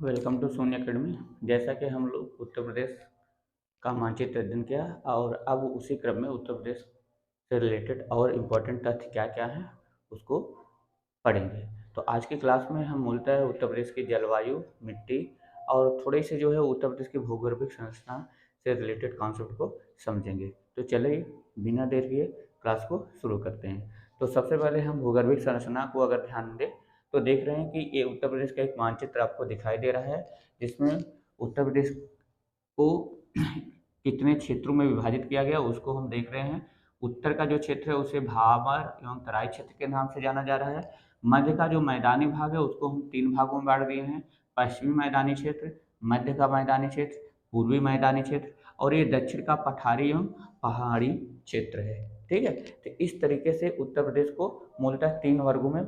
Welcome to Soni academy. जैसा कि हम लोग उत्तर प्रदेश का मानचित्र अध्ययन किया और अब उसी क्रम में उत्तर प्रदेश से रिलेटेड और इम्पोर्टेंट तथ्य क्या क्या हैं उसको पढ़ेंगे। तो आज की क्लास में हम मूलतः उत्तर प्रदेश की जलवायु, मिट्टी और थोड़ी सी जो है उत्तर प्रदेश की भूगर्भिक संरचना से रिलेटेड कॉन्सेप्ट को समझेंगे। तो चलिए बिना देर किए क्लास को शुरू करते हैं। तो सबसे पहले हम भूगर्भिक संरचना को अगर ध्यान दें तो देख रहे हैं कि ये उत्तर प्रदेश का एक मानचित्र आपको दिखाई दे रहा है, जिसमें उत्तर प्रदेश को कितने क्षेत्रों में विभाजित किया गया उसको हम देख रहे हैं। उत्तर का जो क्षेत्र है उसे भाबर एवं तराई क्षेत्र के नाम से जाना जा रहा है। मध्य का जो मैदानी भाग है उसको हम तीन भागों में बांट दिए हैं: पश्चिमी मैदानी क्षेत्र, मध्य का मैदानी क्षेत्र, पूर्वी मैदानी क्षेत्र, और ये दक्षिण का पठारी एवं पहाड़ी क्षेत्र है। ठीक है, तो इस तरीके से उत्तर प्रदेश को मूलतः तीन वर्गों में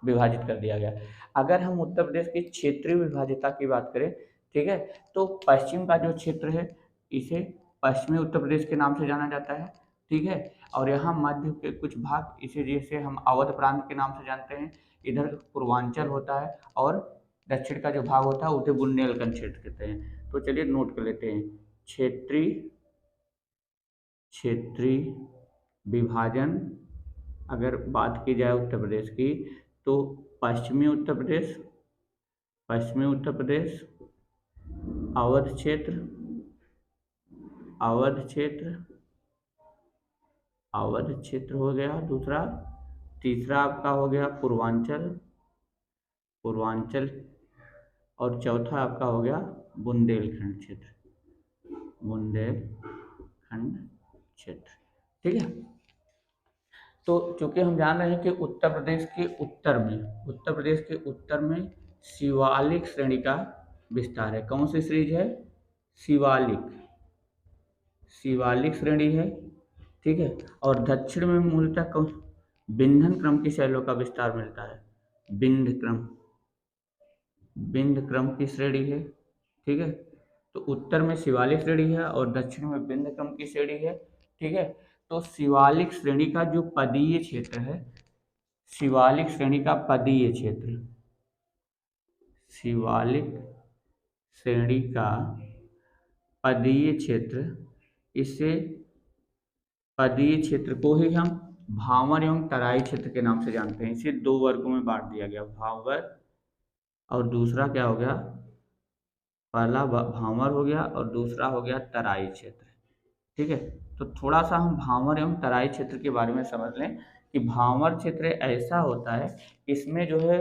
विभाजित कर दिया गया। अगर हम उत्तर प्रदेश की क्षेत्रीय विभाज्यता की बात करें, ठीक है, तो पश्चिम का जो क्षेत्र है इसे पश्चिमी उत्तर प्रदेश के नाम से जाना जाता है। ठीक है, और यहाँ मध्य के कुछ भाग इसे जैसे हम अवध प्रांत के नाम से जानते हैं, इधर पूर्वांचल होता है, और दक्षिण का जो भाग होता है उसे बुंदेलखंड क्षेत्र कहते हैं। तो चलिए नोट कर लेते हैं। क्षेत्रीय क्षेत्रीय विभाजन अगर बात की जाए उत्तर प्रदेश की, तो पश्चिमी उत्तर प्रदेश, पश्चिमी उत्तर प्रदेश, अवध क्षेत्र, अवध क्षेत्र, अवध क्षेत्र हो गया दूसरा। तीसरा आपका हो गया पूर्वांचल, पूर्वांचल, और चौथा आपका हो गया बुंदेलखंड क्षेत्र, बुंदेलखंड क्षेत्र। ठीक है, तो चूंकि हम जान रहे हैं कि उत्तर प्रदेश के उत्तर में, उत्तर प्रदेश के उत्तर में शिवालिक श्रेणी का विस्तार है। कौन सी श्रेणी है? शिवालिक, शिवालिक श्रेणी है। ठीक है, और दक्षिण में मूलतः कौन? विंध्य क्रम की शैलों का विस्तार मिलता है। विंध्य क्रम, विंध्य क्रम की श्रेणी है। ठीक है, तो उत्तर में शिवालिक श्रेणी है और दक्षिण में विंध्य क्रम की श्रेणी है। ठीक है, तो शिवालिक श्रेणी का जो पदीय क्षेत्र है, शिवालिक श्रेणी का पदीय क्षेत्र, शिवालिक श्रेणी का पदीय क्षेत्र, इसे पदीय क्षेत्र को ही हम भावर एवं तराई क्षेत्र के नाम से जानते हैं। इसे दो वर्गों में बांट दिया गया, भावर और दूसरा क्या हो गया? पहला भावर हो गया और दूसरा हो गया तराई क्षेत्र। ठीक है, तो थोड़ा सा हम भावर एवं तराई क्षेत्र के बारे में समझ लें कि भावर क्षेत्र ऐसा होता है, इसमें जो है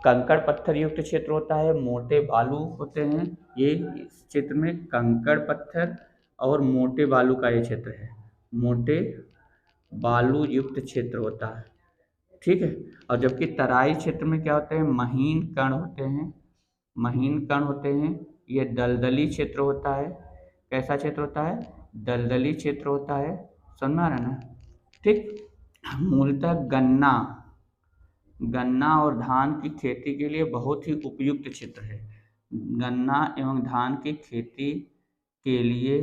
कंकड़ पत्थर युक्त क्षेत्र होता है, मोटे बालू होते हैं। ये इस क्षेत्र में कंकड़ पत्थर और मोटे बालू का ये क्षेत्र है, मोटे बालू युक्त क्षेत्र होता है। ठीक है, और जबकि तराई क्षेत्र में क्या होते हैं? महीन कण होते हैं, महीन कण होते हैं। ये दलदली क्षेत्र होता है। कैसा क्षेत्र होता है? दलदली क्षेत्र होता है। समझ आ रहा है ना? ठीक, मूलतः गन्ना, गन्ना और धान की खेती के लिए बहुत ही उपयुक्त क्षेत्र है। गन्ना एवं धान की खेती के लिए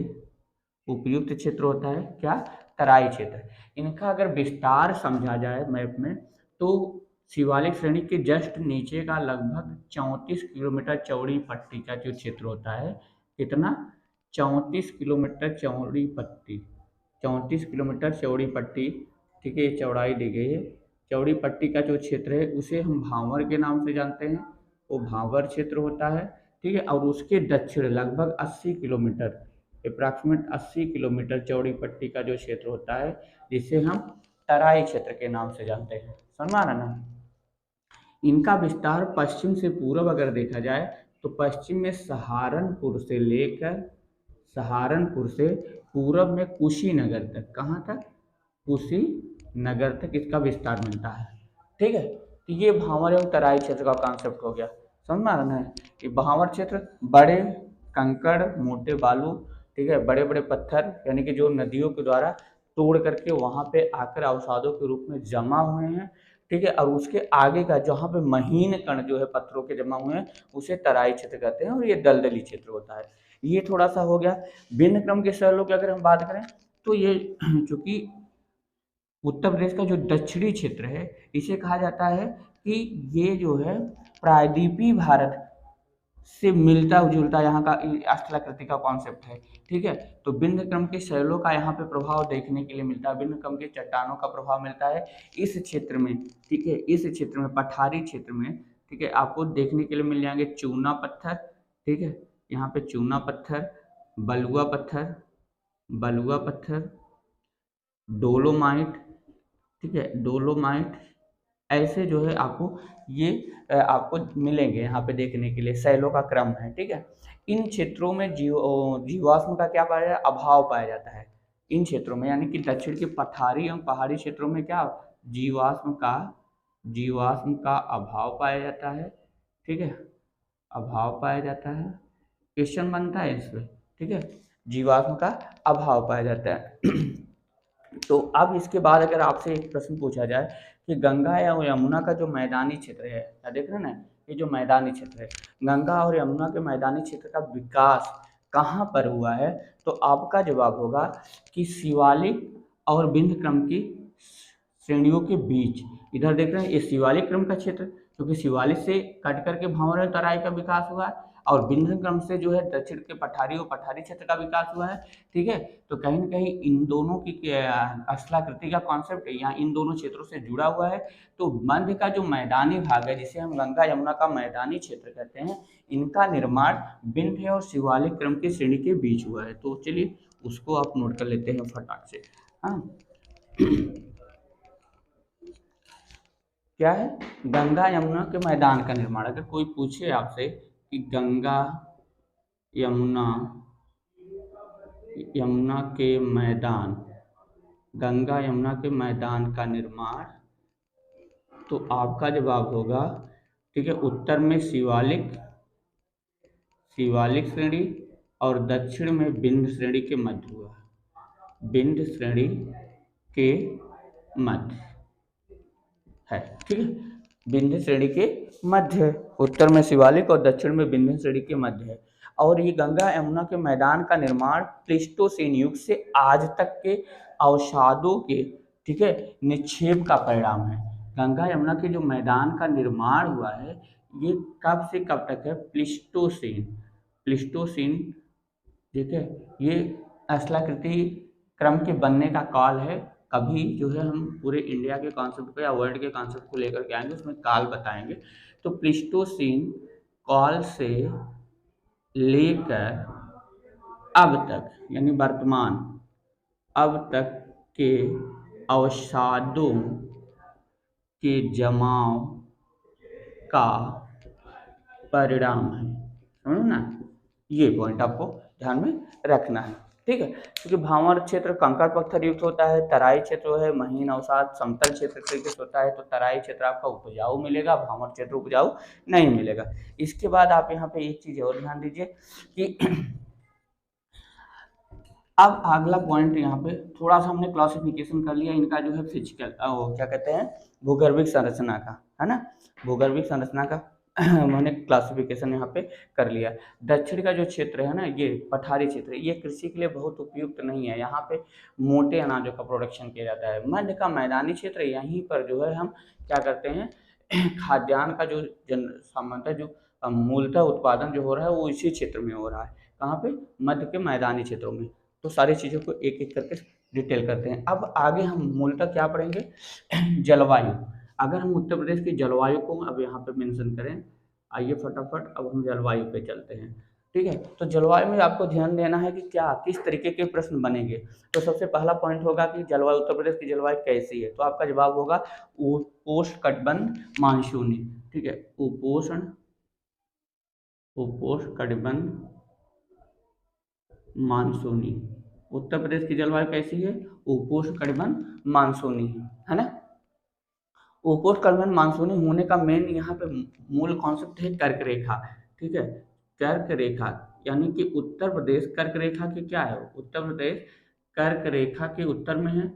उपयुक्त क्षेत्र होता है क्या? तराई क्षेत्र। इनका अगर विस्तार समझा जाए मैप में, तो शिवालिक श्रेणी के जस्ट नीचे का लगभग 34 किलोमीटर चौड़ी पट्टी का जो क्षेत्र होता है, कितना? 34 किलोमीटर चौड़ी पट्टी, 34 किलोमीटर चौड़ी पट्टी। ठीक है, ये चौड़ाई दी गई है। चौड़ी पट्टी का जो क्षेत्र है उसे हम भावर के नाम से जानते हैं, वो भावर क्षेत्र होता है। ठीक है, और उसके दक्षिण लगभग 80 किलोमीटर, अप्रॉक्सीमेट 80 किलोमीटर चौड़ी पट्टी का जो क्षेत्र होता है, जिसे हम तराई क्षेत्र के नाम से जानते हैं। समझ आ रहा ना? इनका विस्तार पश्चिम से पूर्व अगर देखा जाए, तो पश्चिम में सहारनपुर से लेकर, सहारनपुर से पूर्व में कुशीनगर तक, कहाँ तक? कुशीनगर तक इसका विस्तार मिलता है। ठीक है, तो ये भावर एवं तराई क्षेत्र का कॉन्सेप्ट हो गया। समझ में आ रहा है? ये भावर क्षेत्र बड़े कंकड़, मोटे बालू, ठीक है, बड़े बड़े पत्थर, यानी कि जो नदियों के द्वारा तोड़ करके वहां पे आकर अवसादों के रूप में जमा हुए हैं। ठीक है, और उसके आगे का जहाँ पे महीन कण जो है पत्थरों के जमा हुए हैं, उसे तराई क्षेत्र कहते हैं, और ये दलदली क्षेत्र होता है। ये थोड़ा सा हो गया। विंध्य क्रम के शैलों की अगर हम बात करें, तो ये चूंकि उत्तर प्रदेश का जो दक्षिणी क्षेत्र है, इसे कहा जाता है कि ये जो है प्रायद्वीपीय भारत से मिलता जुलता यहाँ का स्थलाकृति का कॉन्सेप्ट है। ठीक है, तो विंध्य क्रम के शैलों का यहाँ पे प्रभाव देखने के लिए मिलता है, विंध्य क्रम के चट्टानों का प्रभाव मिलता है इस क्षेत्र में। ठीक है, इस क्षेत्र में पठारी क्षेत्र में, ठीक है, आपको देखने के लिए मिल जाएंगे चूना पत्थर। ठीक है, यहाँ पे चूना पत्थर, बलुआ पत्थर, बलुआ पत्थर, डोलोमाइट, ठीक है, डोलोमाइट, ऐसे जो है आपको ये आपको मिलेंगे यहाँ पे देखने के लिए, शैलों का क्रम है। ठीक है, इन क्षेत्रों में जीवाश्म का क्या पाया जाता है, अभाव पाया जाता है इन क्षेत्रों में, यानी कि दक्षिण के पठारी एवं पहाड़ी क्षेत्रों में क्या जीवाश्म का अभाव पाया जाता है। ठीक है, अभाव पाया जाता है, क्वेश्चन बनता है इसमें। ठीक है, जीवाश्म का अभाव पाया जाता है। तो अब इसके बाद अगर आपसे एक प्रश्न पूछा जाए कि गंगा या यमुना का जो मैदानी क्षेत्र है, क्या देख रहे हैं ना, ये जो मैदानी क्षेत्र है, गंगा और यमुना के मैदानी क्षेत्र का विकास कहाँ पर हुआ है, तो आपका जवाब होगा कि शिवालिक और विंध्य क्रम की श्रेणियों के बीच। इधर देख रहे हैं ये शिवालिक क्रम का क्षेत्र, क्योंकि शिवालिक से कट करके भंवर और तराई का विकास हुआ है, और विंध्य क्रम से जो है दक्षिण के पठारी और पठारी क्षेत्र का विकास हुआ है। ठीक है, तो कहीं न कहीं इन दोनों की स्थलाकृति का कॉन्सेप्ट यहाँ इन दोनों क्षेत्रों से जुड़ा हुआ है। तो मध्य का जो मैदानी भाग है, जिसे हम गंगा यमुना का मैदानी क्षेत्र कहते हैं, इनका निर्माण विंध्य और शिवालिक क्रम की श्रेणी के बीच हुआ है। तो चलिए उसको आप नोट कर लेते हैं फटाक से। हाँ, क्या है, गंगा यमुना के मैदान का निर्माण। अगर कोई पूछे आपसे कि गंगा यमुना के मैदान, गंगा यमुना के मैदान का निर्माण, तो आपका जवाब होगा, ठीक है, उत्तर में शिवालिक श्रेणी और दक्षिण में विंध्य श्रेणी के मध्य हुआ, विंध्य श्रेणी के मध्य है। ठीक है, विंध्य श्रेणी के मध्य, उत्तर में शिवालिक और दक्षिण में विंध्य श्रेणी के मध्य है। और ये गंगा यमुना के मैदान का निर्माण प्लीस्टोसीन युग से आज तक के अवसादों के, ठीक है, निक्षेप का परिणाम है। गंगा यमुना के जो मैदान का निर्माण हुआ है, ये कब से कब तक है, प्लीस्टोसीन, ठीक है, ये स्थलाकृति क्रम के बनने का काल है। कभी जो है हम पूरे इंडिया के कॉन्सेप्ट को या वर्ल्ड के कॉन्सेप्ट को लेकर के आएंगे, उसमें काल बताएंगे। तो प्लीस्टोसीन काल से लेकर अब तक, यानी वर्तमान, अब तक के अवसादों के जमाव का परिणाम है। समझो ना, ये पॉइंट आपको ध्यान में रखना है। ठीक है, क्योंकि भांवर क्षेत्र कंकड़ पत्थर युक्त होता है, तराई क्षेत्र है महीन अवसाद समतल क्षेत्र तरीके से होता है, तो तराई क्षेत्र आपका उपजाऊ मिलेगा, भांवर क्षेत्र उपजाऊ नहीं मिलेगा। इसके बाद आप यहाँ पे एक चीज और ध्यान दीजिए कि अब अगला पॉइंट यहाँ पे थोड़ा सा हमने क्लासिफिकेशन कर लिया इनका, जो है फिजिकल, क्या कहते हैं, भूगर्भिक संरचना का, है ना, भूगर्भिक संरचना का मैंने क्लासिफिकेशन यहाँ पे कर लिया। दक्षिण का जो क्षेत्र है ना, ये पठारी क्षेत्र, ये कृषि के लिए बहुत उपयुक्त नहीं है, यहाँ पे मोटे अनाजों का प्रोडक्शन किया जाता है। मध्य का मैदानी क्षेत्र, यहीं पर जो है हम क्या करते हैं, खाद्यान्न का जो सामान्यतः जो मूलतः उत्पादन जो हो रहा है वो इसी क्षेत्र में हो रहा है। कहाँ पे, मध्य के मैदानी क्षेत्रों में। तो सारी चीज़ों को एक एक करके डिटेल करते हैं। अब आगे हम मूलतः क्या पढ़ेंगे, जलवायु। अगर हम उत्तर प्रदेश की जलवायु को अब यहाँ पे मेंशन करें, आइए फटाफट अब हम जलवायु पे चलते हैं। ठीक है, तो जलवायु में आपको ध्यान देना है कि क्या किस तरीके के प्रश्न बनेंगे। तो सबसे पहला पॉइंट होगा कि जलवायु, उत्तर प्रदेश की जलवायु कैसी है, तो आपका जवाब होगा उपोष्ण कटिबंध मानसूनी। ठीक है, उपोष्ण कटिबंध मानसूनी। उत्तर प्रदेश की जलवायु कैसी है, उपोष्ण कटिबंध मानसूनी है ना। उपोष्ण कटिबंध मानसूनी होने का मेन यहाँ पे मूल कॉन्सेप्ट है कर्क रेखा। ठीक है, कर्क रेखा, यानी कि उत्तर प्रदेश कर्क रेखा के क्या है, उत्तर प्रदेश कर्क रेखा के उत्तर में है,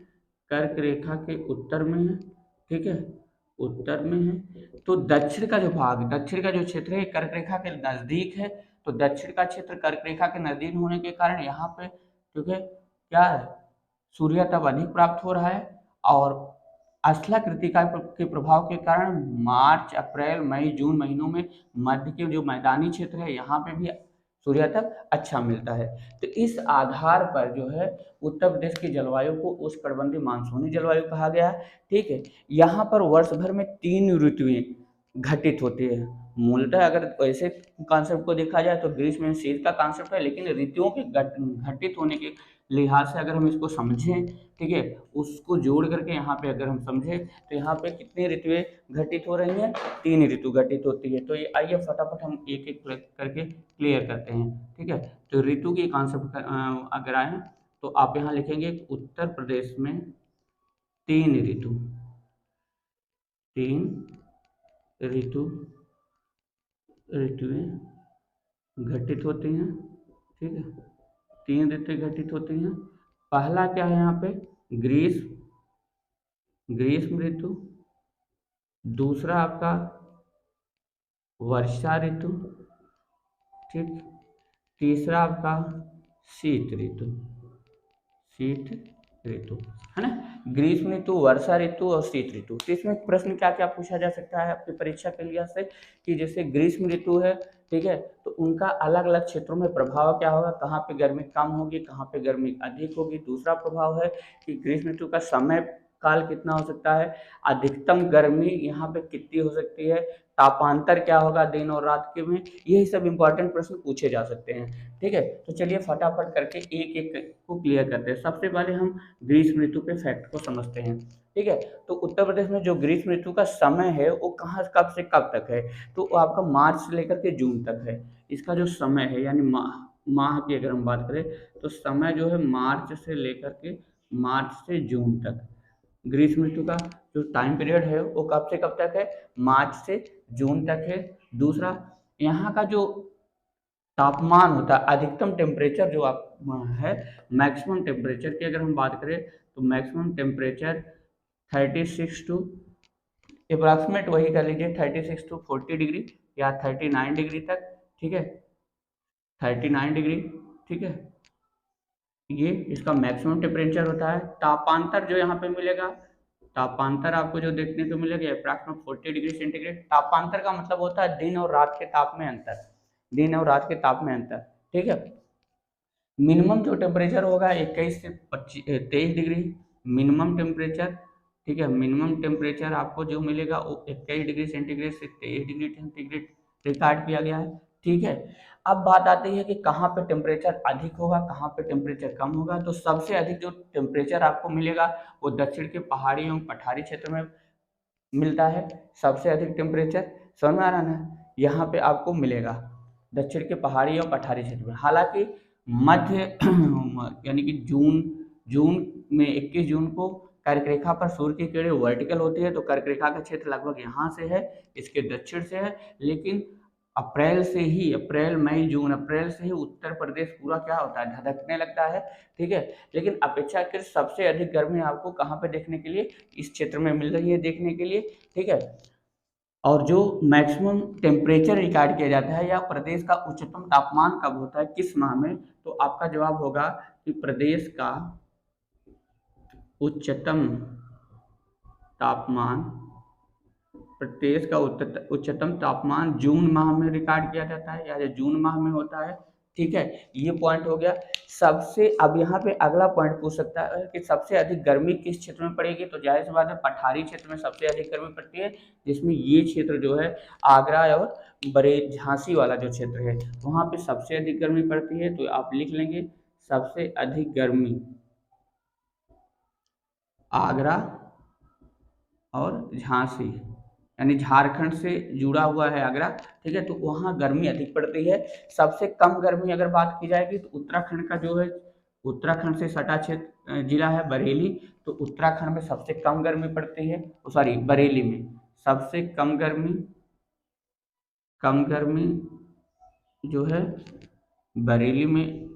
कर्क रेखा के उत्तर में है। ठीक है, उत्तर में है। तो दक्षिण का जो भाग, दक्षिण का जो क्षेत्र है कर्क रेखा के नजदीक है। तो दक्षिण का क्षेत्र कर्क रेखा के नजदीक होने के कारण यहाँ पे क्योंकि क्या है, सूर्य तब अधिक प्राप्त हो रहा है, और स्थलाकृतिका के प्रभाव के कारण मार्च, अप्रैल, मई, जून महीनों में मध्य के जो मैदानी क्षेत्र है यहाँ पे भी सूर्यातप अच्छा मिलता है। तो इस आधार पर जो है उत्तर प्रदेश की जलवायु को उष्णकटिबंधीय मानसूनी जलवायु कहा गया है। ठीक है, यहाँ पर वर्ष भर में 3 ऋतुएं घटित होती है। मूलतः अगर ऐसे कॉन्सेप्ट को देखा जाए तो ग्रीष्म एवं शीत का कॉन्सेप्ट है, लेकिन ऋतुओं के घटित होने के लिहाज से अगर हम इसको समझें, ठीक है, उसको जोड़ करके यहाँ पे अगर हम समझें तो यहाँ पे कितनी ऋतुएं घटित हो रही हैं, 3 ऋतु घटित होती है। तो ये आइए फटाफट हम एक एक करके क्लियर करते हैं। ठीक है, तो ऋतु के कॉन्सेप्ट अगर आए तो आप यहाँ लिखेंगे उत्तर प्रदेश में 3 ऋतु, 3 ऋतुएं घटित होती हैं। ठीक है, 3 ऋतुएं घटित होती हैं। पहला क्या है यहाँ पे, ग्रीष्म ऋतु, दूसरा आपका वर्षा ऋतु, ठीक, तीसरा आपका शीत ऋतु है ना। ग्रीष्म ऋतु, वर्षा ऋतु और शीत ऋतु। तो इसमें प्रश्न क्या क्या पूछा जा सकता है आपकी परीक्षा के लिहाज से कि जैसे ग्रीष्म ऋतु है, ठीक है, तो उनका अलग अलग क्षेत्रों में प्रभाव क्या होगा, कहाँ पे गर्मी कम होगी, कहाँ पे गर्मी अधिक होगी। दूसरा प्रभाव है कि ग्रीष्म ऋतु का समय काल कितना हो सकता है, अधिकतम गर्मी यहाँ पे कितनी हो सकती है, तापांतर क्या होगा दिन और रात के में। यही सब इंपॉर्टेंट प्रश्न पूछे जा सकते हैं। ठीक है, तो चलिए फटाफट करके एक एक को क्लियर करते हैं। सबसे पहले हम ग्रीष्म ऋतु के फैक्ट को समझते हैं। ठीक है, तो उत्तर प्रदेश में जो ग्रीष्म ऋतु का समय है वो कहाँ कब से कब तक है, तो आपका मार्च से लेकर के जून तक है। इसका जो समय है यानी माह की अगर हम बात करें तो समय जो है मार्च से जून तक। ग्रीष्म ऋतु का जो टाइम पीरियड है वो कब से कब तक है, मार्च से जून तक है। दूसरा, यहाँ का जो तापमान होता है, अधिकतम टेम्परेचर जो आप है, मैक्सिमम टेम्परेचर की अगर हम बात करें तो मैक्सिमम टेम्परेचर 36 टू अप्रॉक्सीमेट वही कर लीजिए 36 टू 40 डिग्री या 39 डिग्री तक। ठीक है, 39 डिग्री, ठीक है, ये इसका मैक्सिमम टेम्परेचर होता है। तापांतर जो यहाँ पे मिलेगा, तापांतर आपको जो देखने को मिलेगा अप्रॉक्सीमेट 40 डिग्री सेंटीग्रेड। तापांतर का मतलब होता है दिन और रात के ताप में अंतर, दिन और रात के ताप में अंतर। ठीक है, मिनिमम जो टेम्परेचर होगा 21 से 23 डिग्री मिनिमम टेम्परेचर। ठीक है, मिनिमम टेम्परेचर आपको जो मिलेगा वो 21 डिग्री सेंटीग्रेड से 23 डिग्री सेंटीग्रेड रिकॉर्ड किया गया है। ठीक है, अब बात आती है कि कहाँ पे टेम्परेचर अधिक होगा, कहाँ पे टेम्परेचर कम होगा। तो सबसे अधिक जो टेम्परेचर आपको मिलेगा वो दक्षिण के पहाड़ी एवं पठारी क्षेत्र में मिलता है। सबसे अधिक टेम्परेचर समझ में आ रहा है, यहाँ पे आपको मिलेगा दक्षिण के पहाड़ी और पठारी क्षेत्र में। हालांकि मध्य यानी कि जून में 21 जून को कर्क रेखा पर सूर्य की किरणें वर्टिकल होती है, तो कर्क रेखा का क्षेत्र लगभग यहाँ से है, इसके दक्षिण से है। लेकिन अप्रैल मई जून अप्रैल से ही उत्तर प्रदेश पूरा क्या होता है, धधकने लगता है। ठीक है, लेकिन अपेक्षाकृत सबसे अधिक गर्मी आपको कहाँ पे देखने के लिए, इस क्षेत्र में मिल रही है देखने के लिए। ठीक है, और जो मैक्सिमम टेम्परेचर रिकॉर्ड किया जाता है या प्रदेश का उच्चतम तापमान कब होता है, किस माह में, तो आपका जवाब होगा कि प्रदेश का उच्चतम तापमान जून माह में रिकॉर्ड किया जाता है या जून माह में होता है। ठीक है, ये पॉइंट हो गया। सबसे अब यहाँ पे अगला पॉइंट पूछ सकता है कि सबसे अधिक गर्मी किस क्षेत्र में पड़ेगी, तो जाहिर सी बात है पठारी क्षेत्र में सबसे अधिक गर्मी पड़ती है, जिसमें ये क्षेत्र जो है आगरा और झांसी वाला जो क्षेत्र है वहाँ पे सबसे अधिक गर्मी पड़ती है। तो आप लिख लेंगे सबसे अधिक गर्मी आगरा और झांसी, यानी झारखंड से जुड़ा हुआ है आगरा। ठीक है, तो वहाँ गर्मी अधिक पड़ती है। सबसे कम गर्मी अगर बात की जाएगी तो उत्तराखंड का जो है, उत्तराखंड से सटा क्षेत्र जिला है बरेली, तो उत्तराखंड में सबसे कम गर्मी पड़ती है, बरेली में सबसे कम गर्मी जो है बरेली में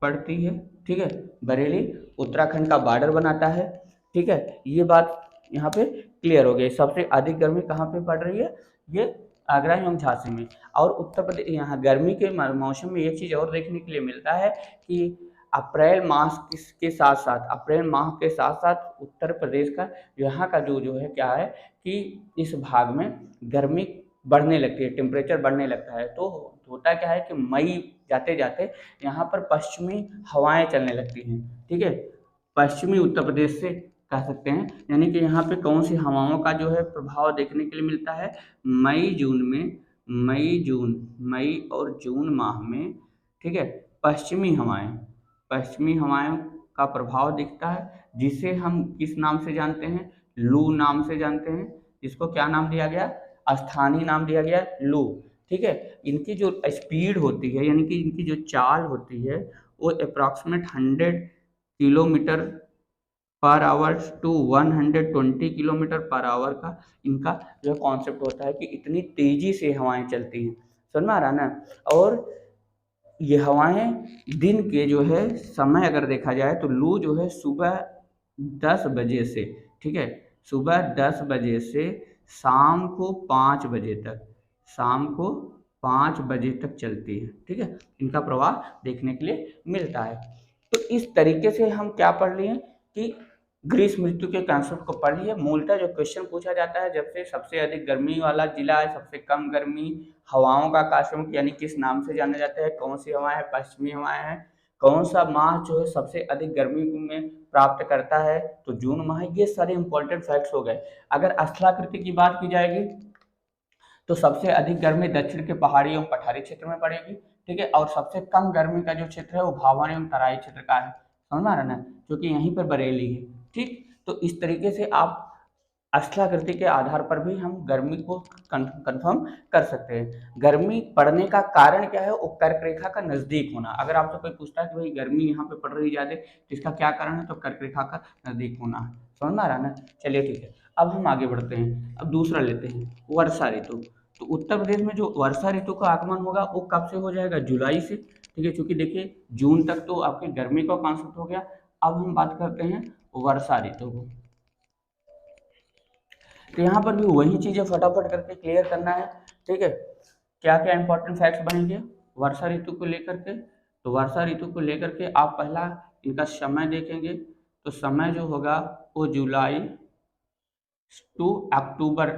पड़ती है। ठीक है, बरेली उत्तराखंड का बॉर्डर बनाता है। ठीक है, ये बात यहाँ पे क्लियर हो गई। सबसे अधिक गर्मी कहाँ पे पड़ रही है, ये आगरा एवं झांसी में। और उत्तर प्रदेश यहाँ गर्मी के मौसम में एक चीज़ और देखने के लिए मिलता है कि अप्रैल मास के साथ साथ उत्तर प्रदेश का यहाँ का जो है क्या है कि इस भाग में गर्मी बढ़ने लगती है, टेम्परेचर बढ़ने लगता है। तो होता क्या है कि मई जाते जाते यहाँ पर पश्चिमी हवाएं चलने लगती हैं, ठीक है, पश्चिमी उत्तर प्रदेश से कह सकते हैं। यानी कि यहाँ पे कौन सी हवाओं का जो है प्रभाव देखने के लिए मिलता है, मई और जून माह में, ठीक है, पश्चिमी हवाएं का प्रभाव दिखता है, जिसे हम किस नाम से जानते हैं, लू नाम से जानते हैं। इसको क्या नाम दिया गया, स्थानीय नाम दिया गया लू, ठीक है। इनकी जो स्पीड होती है, यानी कि इनकी जो चाल होती है, वो approximate 100 kilometre per hour to 120 kilometre per hour का इनका जो कॉन्सेप्ट होता है कि इतनी तेजी से हवाएं चलती हैं, समझ में आ रहा ना। और ये हवाएं दिन के जो है समय अगर देखा जाए तो लू जो है सुबह 10 बजे से, ठीक है, सुबह 10 बजे से शाम को 5 बजे तक, चलती है, ठीक है। इनका प्रभाव देखने के लिए मिलता है। तो इस तरीके से हम क्या पढ़ लिए कि ग्रीष्म ऋतु के कॉन्सेप्ट को पढ़ लिए। मूलतः जो क्वेश्चन पूछा जाता है, जब से सबसे अधिक गर्मी वाला जिला है, सबसे कम गर्मी हवाओं का काश्मीर यानी किस नाम से जाना जाता है, कौन सी हवाएं हैं, पश्चिमी हवाएं हैं, कौन सा माह जो है सबसे अधिक गर्मी में प्राप्त करता है, तो जून माह। ये सारे इंपॉर्टेंट फैक्ट्स हो गए। अगर स्थलाकृति की बात की जाएगी तो सबसे अधिक गर्मी दक्षिण के पहाड़ी एवं पठारी क्षेत्र में पड़ेगी, ठीक है, और सबसे कम गर्मी का जो क्षेत्र है वो भावन एवं तराई क्षेत्र का है, समझ में आ रहा ना, जो कि यहीं पर बरेली है, ठीक। तो इस तरीके से आप स्थलाकृति के आधार पर भी हम गर्मी को कंफर्म कर सकते हैं। गर्मी पड़ने का कारण क्या है, वो कर्क रेखा का नजदीक होना। अगर आपसे कोई पूछता है कि भाई गर्मी यहाँ पे पड़ रही ज्यादा, तो इसका क्या कारण है, तो कर्क रेखा का नजदीक होना है, समझ में आ रहा ना। चलिए ठीक है, अब हम आगे बढ़ते हैं। अब दूसरा लेते हैं, वर्षा ऋतु। तो उत्तर प्रदेश में जो वर्षा ऋतु का आगमन होगा वो कब से हो जाएगा, जुलाई से, ठीक है, क्योंकि देखिए जून तक तो आपकी गर्मी का कॉन्सेप्ट हो गया। अब हम बात करते हैं वर्षा ऋतु को। तो यहाँ पर भी वही चीजें फटाफट करके क्लियर करना है, ठीक है। क्या क्या इंपॉर्टेंट फैक्ट्स बनेंगे वर्षा ऋतु को लेकर के, तो वर्षा ऋतु को लेकर के आप पहला इनका समय देखेंगे। तो समय जो होगा वो जुलाई टू अक्टूबर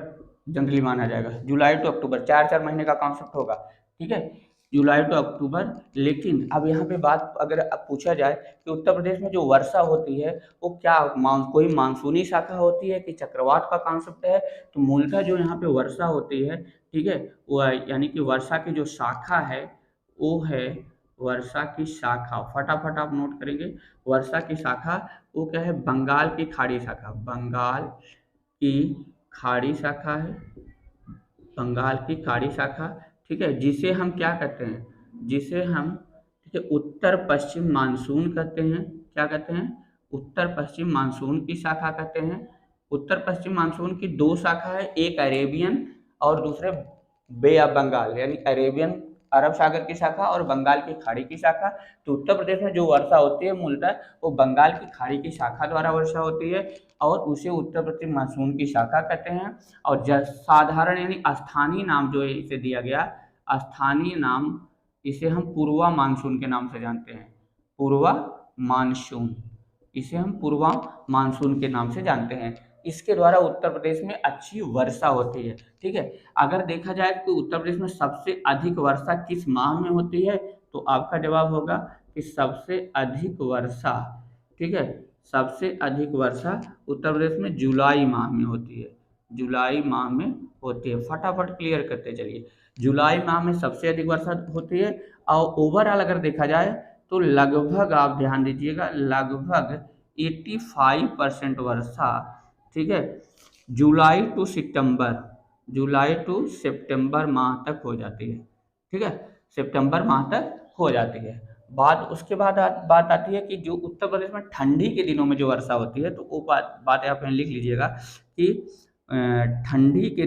जनरली माना जाएगा, जुलाई टू अक्टूबर, 4 महीने का कॉन्सेप्ट होगा, ठीक है, जुलाई टू अक्टूबर। लेकिन अब यहाँ पे बात अगर अब पूछा जाए कि उत्तर प्रदेश में जो वर्षा होती है वो क्या कोई मानसूनी शाखा होती है कि चक्रवात का कॉन्सेप्ट है, तो मूलतः जो यहाँ पे वर्षा होती है, ठीक है, वो यानी कि वर्षा की जो शाखा है वो है वर्षा की शाखा, फटाफट आप नोट करेंगे, वर्षा की शाखा वो क्या है, बंगाल की खाड़ी शाखा, बंगाल की खाड़ी शाखा है, बंगाल की खाड़ी शाखा, ठीक है, जिसे हम क्या कहते हैं, जिसे हम, ठीक है, उत्तर पश्चिम मानसून कहते हैं। क्या कहते हैं, उत्तर पश्चिम मानसून की शाखा कहते हैं। उत्तर पश्चिम मानसून की 2 शाखा है, एक अरेबियन और दूसरे बे ऑफ बंगाल, यानी अरेबियन अरब सागर की शाखा और बंगाल की खाड़ी की शाखा। तो उत्तर प्रदेश में जो वर्षा होती है मूलतः वो बंगाल की खाड़ी की शाखा द्वारा वर्षा होती है और उसे उत्तर पश्चिम मानसून की शाखा कहते हैं। और साधारण यानी स्थानीय नाम जो है इसे दिया गया, स्थानीय नाम इसे हम पूर्वा मानसून के नाम से जानते हैं, पूर्वा मानसून, इसे हम पूर्वा मानसून के नाम से जानते हैं। इसके द्वारा उत्तर प्रदेश में अच्छी वर्षा होती है, ठीक है। अगर देखा जाए कि उत्तर प्रदेश में सबसे अधिक वर्षा किस माह में होती है, तो आपका जवाब होगा कि सबसे अधिक वर्षा, ठीक है, सबसे अधिक वर्षा उत्तर प्रदेश में जुलाई माह में होती है, जुलाई माह में होती है। फटाफट क्लियर करते चलिए, जुलाई माह में सबसे अधिक वर्षा होती है। और ओवरऑल अगर देखा जाए तो लगभग आप ध्यान दीजिएगा, लगभग 85% वर्षा, ठीक है, जुलाई टू सितंबर माह तक हो जाती है, ठीक है, सितंबर माह तक हो जाती है। उसके बाद बात आती है कि जो उत्तर प्रदेश में ठंडी के दिनों में जो वर्षा होती है, तो वो बात आप यहाँ लिख लीजिएगा कि ठंडी के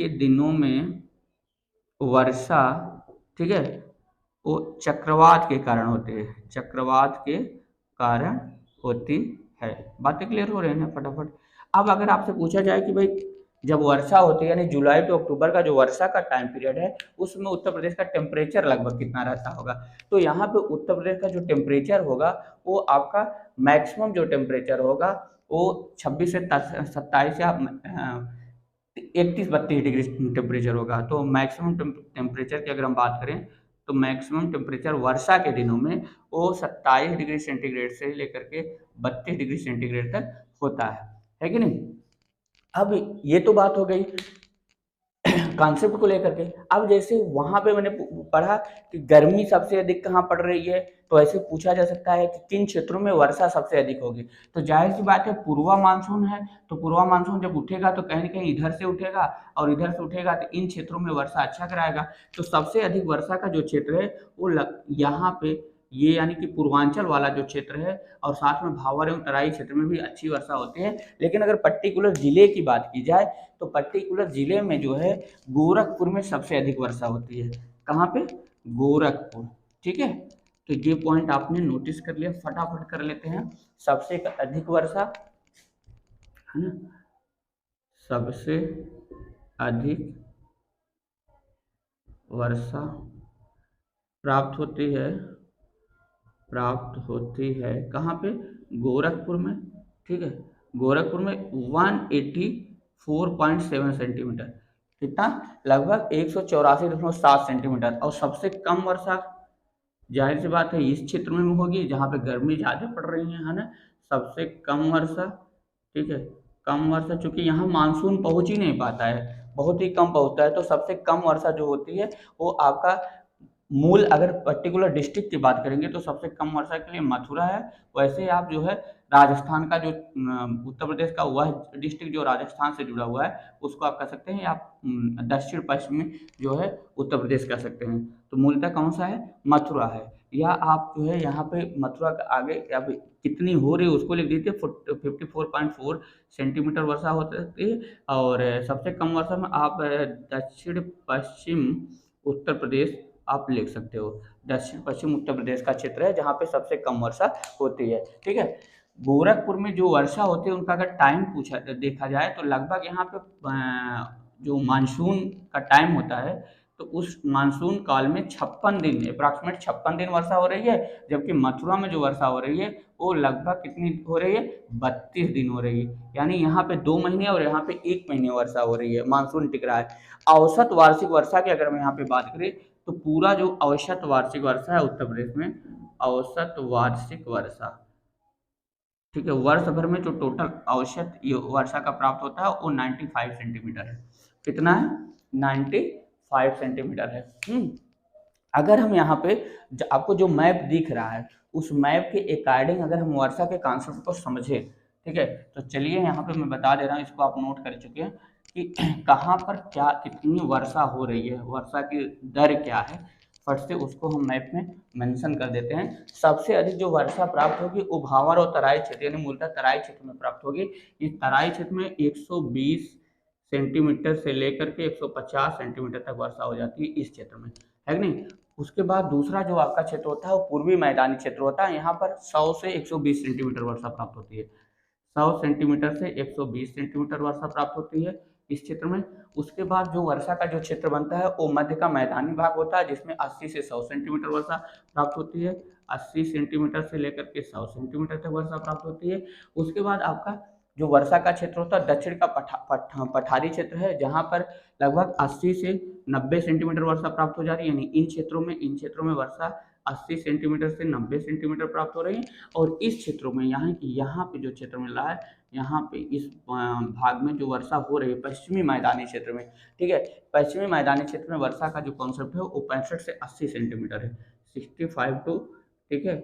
दिनों में वर्षा, ठीक है, वो चक्रवात के कारण होती है, चक्रवात के कारण होती है। बातें क्लियर हो रही है ना फटाफट। अब अगर आपसे पूछा जाए कि भाई जब वर्षा होती है यानी जुलाई टू अक्टूबर का जो वर्षा का टाइम पीरियड है उसमें उत्तर प्रदेश का टेम्परेचर लगभग कितना रहता होगा। तो यहाँ पे उत्तर प्रदेश का जो टेम्परेचर होगा वो आपका मैक्सिमम जो टेम्परेचर होगा वो 26 से 27 या 31-32 डिग्री टेम्परेचर होगा। तो मैक्सिमम टेम्परेचर की अगर हम बात करें तो मैक्सिमम टेम्परेचर वर्षा के दिनों में वो 27 डिग्री सेंटीग्रेड से लेकर के 32 डिग्री सेंटीग्रेड तक होता है कि नहीं। अब ये तो बात हो गई कॉन्सेप्ट को लेकर के। अब जैसे वहां पे मैंने पढ़ा कि गर्मी सबसे अधिक कहाँ पड़ रही है, तो ऐसे पूछा जा सकता है कि किन क्षेत्रों में वर्षा सबसे अधिक होगी। तो जाहिर सी बात है पूर्वा मानसून है, तो पूर्वा मानसून जब उठेगा तो कहीं ना कहीं इधर से उठेगा और इधर से उठेगा तो इन क्षेत्रों में वर्षा अच्छा कराएगा। तो सबसे अधिक वर्षा का जो क्षेत्र है वो यहाँ पे ये यानी कि पूर्वांचल वाला जो क्षेत्र है और साथ में भावर एवं तराई क्षेत्र में भी अच्छी वर्षा होती है। लेकिन अगर पर्टिकुलर जिले की बात की जाए तो पर्टिकुलर जिले में जो है गोरखपुर में सबसे अधिक वर्षा होती है। कहाँ पे? गोरखपुर। ठीक है, तो ये पॉइंट आपने नोटिस कर लिया, फटाफट कर लेते हैं। सबसे अधिक वर्षा है ना, सबसे अधिक वर्षा प्राप्त होती है कहाँ पे? गोरखपुर में। ठीक है, गोरखपुर में 184.7 सेंटीमीटर, कितना? लगभग 184.7 सेंटीमीटर। और सबसे कम वर्षा जाहिर सी बात है इस क्षेत्र में होगी जहाँ पे गर्मी ज़्यादा पड़ रही है ना। सबसे कम वर्षा, ठीक है, कम वर्षा चूंकि यहाँ मानसून पहुँच ही नहीं पाता है, बहुत ही कम पहुँचता है, तो सबसे कम वर्षा जो होती है वो आपका मूल अगर पर्टिकुलर डिस्ट्रिक्ट की बात करेंगे तो सबसे कम वर्षा के लिए मथुरा है। वैसे आप जो है राजस्थान का जो उत्तर प्रदेश का वह डिस्ट्रिक्ट जो राजस्थान से जुड़ा हुआ है उसको आप कह सकते हैं, या आप दक्षिण पश्चिमी जो है उत्तर प्रदेश कह सकते हैं। तो मूलतः कौन सा है? मथुरा है। या आप जो है यहाँ पे मथुरा के आगे अब कितनी हो रही है उसको लिख दीजिए, 54.4 सेंटीमीटर वर्षा होती है। और सबसे कम वर्षा में आप दक्षिण पश्चिम उत्तर प्रदेश आप लिख सकते हो। दक्षिण पश्चिम उत्तर प्रदेश का क्षेत्र है जहाँ पे सबसे कम वर्षा होती है। ठीक है, गोरखपुर में जो वर्षा होती है उनका अगर टाइम पूछा देखा जाए तो लगभग यहाँ पे जो मानसून का टाइम होता है तो उस मानसून काल में 56 दिन अप्रॉक्सीमेट 56 दिन वर्षा हो रही है। जबकि मथुरा में जो वर्षा हो रही है वो लगभग कितनी हो रही है? 32 दिन हो रही है। यानी यहाँ पे 2 महीने और यहाँ पे 1 महीने वर्षा हो रही है, मानसून टिक रहा है। औसत वार्षिक वर्षा की अगर हम यहाँ पे बात करें तो पूरा जो औसत वार्षिक वर्षा है उत्तर प्रदेश में, औसत वार्षिक वर्षा, ठीक है, वर्ष भर में जो टोटल औसत वर्षा का प्राप्त होता है वो 95 सेंटीमीटर है। कितना है? 95 सेंटीमीटर है। अगर हम यहाँ पे आपको जो मैप दिख रहा है उस मैप के अकॉर्डिंग अगर हम वर्षा के कॉन्सेप्ट को समझे, ठीक है, तो चलिए यहाँ पे मैं बता दे रहा हूँ, इसको आप नोट कर चुके हैं कि कहाँ पर क्या कितनी वर्षा हो रही है, वर्षा की दर क्या है। फट से उसको हम मैप में मेंशन कर देते हैं। सबसे अधिक जो वर्षा प्राप्त होगी वो भावर और तराई क्षेत्र यानी मूलतः तराई क्षेत्र में प्राप्त होगी। इस तराई क्षेत्र में 120 सेंटीमीटर से लेकर के 150 सेंटीमीटर तक वर्षा हो जाती है इस क्षेत्र में, है कि नहीं। उसके बाद दूसरा जो आपका क्षेत्र होता है वो पूर्वी मैदानी क्षेत्र होता है। यहाँ पर 100 से 120 सेंटीमीटर वर्षा प्राप्त होती है। 100 सेंटीमीटर से 120 सेंटीमीटर वर्षा प्राप्त होती है इस क्षेत्र में। उसके बाद जो वर्षा का जो क्षेत्र बनता है वो मध्य का मैदानी भाग होता है जिसमें 80 से 100 सेंटीमीटर वर्षा प्राप्त होती है। 80 सेंटीमीटर से लेकर के 100 सेंटीमीटर तक वर्षा प्राप्त होती है। उसके बाद आपका जो वर्षा का क्षेत्र होता है दक्षिण का पठारी क्षेत्र है जहाँ पर लगभग 80 से 90 सेंटीमीटर वर्षा प्राप्त हो जा रही है। यानी इन क्षेत्रों में वर्षा 80 सेंटीमीटर से 90 सेंटीमीटर प्राप्त हो रही है। और इस क्षेत्रों में यहाँ पे जो क्षेत्र मिल रहा है यहाँ पे इस भाग में जो वर्षा हो रही है पश्चिमी मैदानी क्षेत्र में, ठीक है, पश्चिमी मैदानी क्षेत्र में वर्षा का जो कॉन्सेप्ट है वो 65 से 80 सेंटीमीटर है, 65 टू, ठीक है,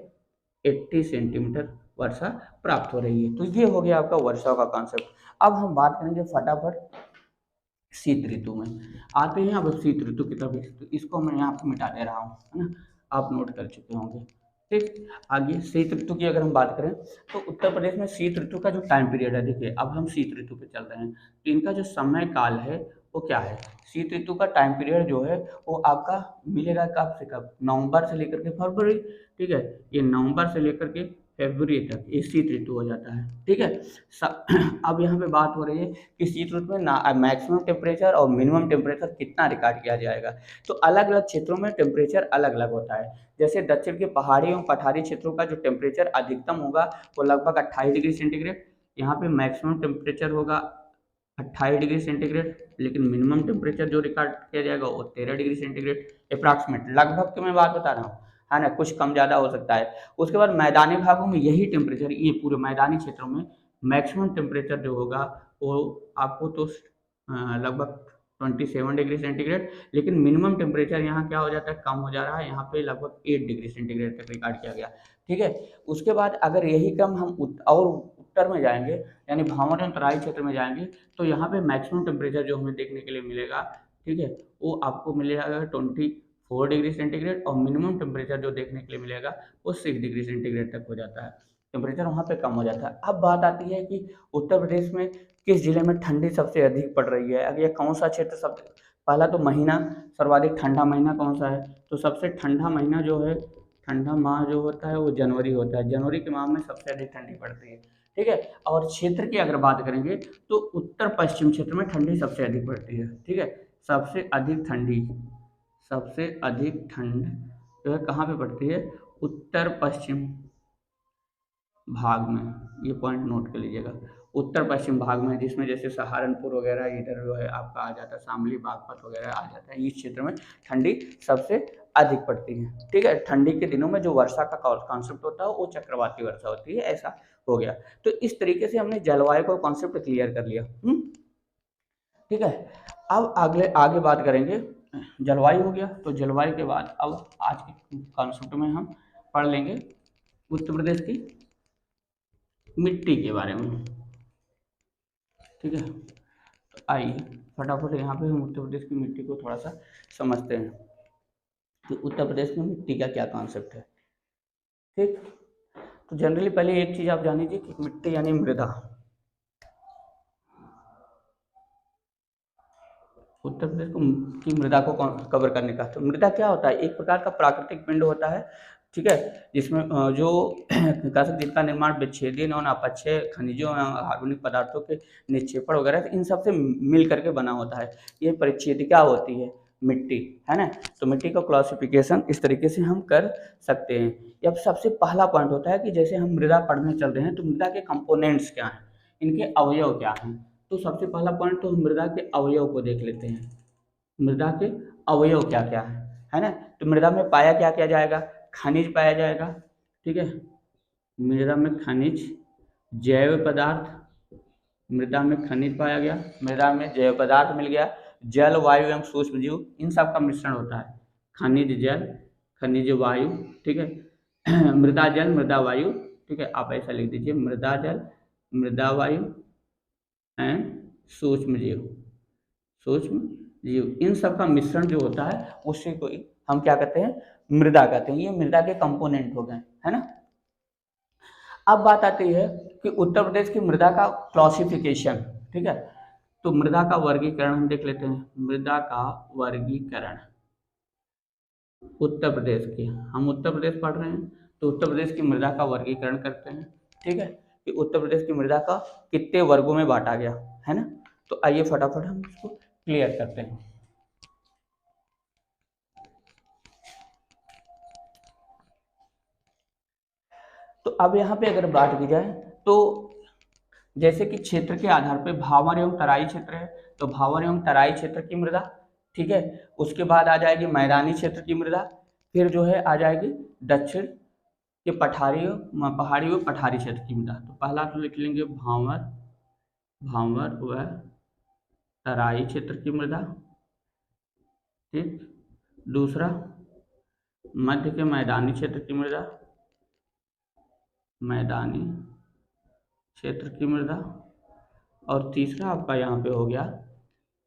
80 सेंटीमीटर वर्षा प्राप्त हो रही है। तो ये हो गया आपका वर्षा का कॉन्सेप्ट। अब हम बात करेंगे फटाफट शीत ऋतु में आते हैं। अब शीत ऋतु की तरफ, तो इसको मैं यहाँ पे मिटा दे रहा हूँ, है ना, आप नोट कर चुके होंगे। ठीक, आगे शीत ऋतु की अगर हम बात करें तो उत्तर प्रदेश में शीत ऋतु का जो टाइम पीरियड है, देखिए अब हम शीत ऋतु पे चल रहे हैं, तो इनका जो समय काल है वो क्या है? शीत ऋतु का टाइम पीरियड जो है वो आपका मिलेगा कब से कब? नवंबर से लेकर के फरवरी, ठीक है, ये नवंबर से लेकर के फरवरी तक ये शीत ऋतु हो जाता है। ठीक है। अब यहाँ पे बात हो रही है कि शीत ऋतु में ना मैक्सिमम टेम्परेचर और मिनिमम टेम्परेचर कितना रिकॉर्ड किया जाएगा। तो अलग अलग क्षेत्रों में टेम्परेचर अलग अलग होता है। जैसे दक्षिण के पहाड़ी एवं पठारी क्षेत्रों का जो टेम्परेचर अधिकतम होगा वो लगभग 28 डिग्री सेंटीग्रेड। यहाँ पे मैक्सिमम टेम्परेचर होगा 28 डिग्री सेंटीग्रेड, लेकिन मिनिमम टेम्परेचर जो रिकॉर्ड किया जाएगा वो 13 डिग्री सेंटीग्रेड अप्रॉक्सीमेट, लगभग की मैं बात बता रहा हूँ, है ना, कुछ कम ज़्यादा हो सकता है। उसके बाद मैदानी भागों में यही टेम्परेचर, ये पूरे मैदानी क्षेत्रों में मैक्सिमम टेम्परेचर जो होगा वो आपको तो लगभग 27 डिग्री सेंटीग्रेड, लेकिन मिनिमम टेम्परेचर यहाँ क्या हो जाता है, कम हो जा रहा है, यहाँ पे लगभग 8 डिग्री सेंटीग्रेड तक रिकॉर्ड किया गया। ठीक है। उसके बाद अगर यही कम हम और उत्तर में जाएंगे, यानी भावर एवं तराई क्षेत्र में जाएंगे, तो यहाँ पे मैक्सिमम टेम्परेचर जो हमें देखने के लिए मिलेगा, ठीक है, वो आपको मिलेगा 24 डिग्री सेंटीग्रेड, और मिनिमम टेम्परेचर जो देखने के लिए मिलेगा वो 6 डिग्री सेंटीग्रेड तक हो जाता है, टेम्परेचर वहाँ पे कम हो जाता है। अब बात आती है कि उत्तर प्रदेश में किस जिले में ठंडी सबसे अधिक पड़ रही है, अगर ये कौन सा क्षेत्र सब, पहला तो महीना, सर्वाधिक ठंडा महीना कौन सा है, तो सबसे ठंडा महीना जो है, ठंडा माह जो होता है वो जनवरी होता है। जनवरी के माह में सबसे अधिक ठंडी पड़ती है। ठीक है। और क्षेत्र की अगर बात करेंगे तो उत्तर पश्चिम क्षेत्र में ठंडी सबसे अधिक पड़ती है। ठीक है। सबसे अधिक ठंडी, सबसे अधिक ठंड जो है कहाँ पे पड़ती है, उत्तर पश्चिम भाग में, ये पॉइंट नोट कर लीजिएगा, उत्तर पश्चिम भाग में, जिसमें जैसे सहारनपुर वगैरह इधर जो है आपका आ जाता है, शामली बागपत वगैरह आ जाता है, इस क्षेत्र में ठंडी सबसे अधिक पड़ती है। ठीक है। ठंडी के दिनों में जो वर्षा का कॉन्सेप्ट होता है वो चक्रवाती वर्षा होती है, ऐसा हो गया। तो इस तरीके से हमने जलवायु का कॉन्सेप्ट क्लियर कर लिया। ठीक है। अब आगे बात करेंगे, जलवायु हो गया, तो जलवायु के बाद अब आज के कॉन्सेप्ट में हम पढ़ लेंगे उत्तर प्रदेश की मिट्टी के बारे में। ठीक है। तो आइए फटाफट यहाँ पे हम उत्तर प्रदेश की मिट्टी को थोड़ा सा समझते हैं कि उत्तर प्रदेश में मिट्टी का क्या कॉन्सेप्ट है। ठीक। तो जनरली पहले एक चीज आप जान लीजिए कि मिट्टी यानी मृदा। उत्तर प्रदेश को की मृदा को कवर करने का, तो मृदा क्या होता है, एक प्रकार का प्राकृतिक पिंड होता है। ठीक है। जिसमें जो जिनका निर्माण विच्छेदन और अपक्षय खनिजों कार्बनिक पदार्थों के निक्षेपण वगैरह इन सब से मिल करके बना होता है। ये परिच्छेदिका होती है मिट्टी, है ना। तो मिट्टी का क्लासिफिकेशन इस तरीके से हम कर सकते हैं। अब सबसे पहला पॉइंट होता है कि जैसे हम मृदा पढ़ने चल रहे हैं तो मृदा के कंपोनेंट्स क्या हैं, इनके अवयव क्या हैं। तो सबसे पहला पॉइंट तो हम मृदा के अवयव को देख लेते हैं। मृदा के अवयव क्या क्या है ना। तो मृदा में पाया क्या क्या जाएगा, खनिज पाया जाएगा। ठीक है। मृदा में खनिज, जैव पदार्थ, मृदा में खनिज पाया गया, मृदा में जैव पदार्थ मिल गया, जल वायु एवं सूक्ष्म जीव, इन सब का मिश्रण होता है, खनिज जल, खनिज वायु। ठीक है। मृदा जल, मृदा वायु। ठीक है। आप ऐसा लिख दीजिए, मृदा जल, मृदा वायु एंड सूक्ष्म जीव, सूक्ष्म जीव, इन सब का मिश्रण जो होता है उसी को हम क्या कहते हैं, मृदा कहते हैं। ये मृदा के कंपोनेंट हो गए, है ना। अब बात आती है कि उत्तर प्रदेश की मृदा का क्लासिफिकेशन। ठीक है। तो मृदा का वर्गीकरण हम देख लेते हैं। मृदा का वर्गीकरण उत्तर प्रदेश की, हम उत्तर प्रदेश पढ़ रहे हैं तो उत्तर प्रदेश की मृदा का वर्गीकरण करते हैं। ठीक है। कि उत्तर प्रदेश की मृदा का कितने वर्गों में बांटा गया, है ना। तो आइए फटाफट हम इसको क्लियर करते हैं। तो अब यहाँ पे अगर बात की जाए तो जैसे कि क्षेत्र के आधार पे भावर एवं तराई क्षेत्र है, तो भावर एवं तराई क्षेत्र की मृदा। ठीक है। उसके बाद आ जाएगी मैदानी क्षेत्र की मृदा, फिर जो है आ जाएगी दक्षिण के पहाड़ी व पठारी क्षेत्र की मृदा। तो पहला तो लिख लेंगे भावर व तराई क्षेत्र की मृदा। ठीक। दूसरा मध्य के मैदानी क्षेत्र की मृदा, मैदानी क्षेत्र की मृदा। और तीसरा आपका यहाँ पे हो गया,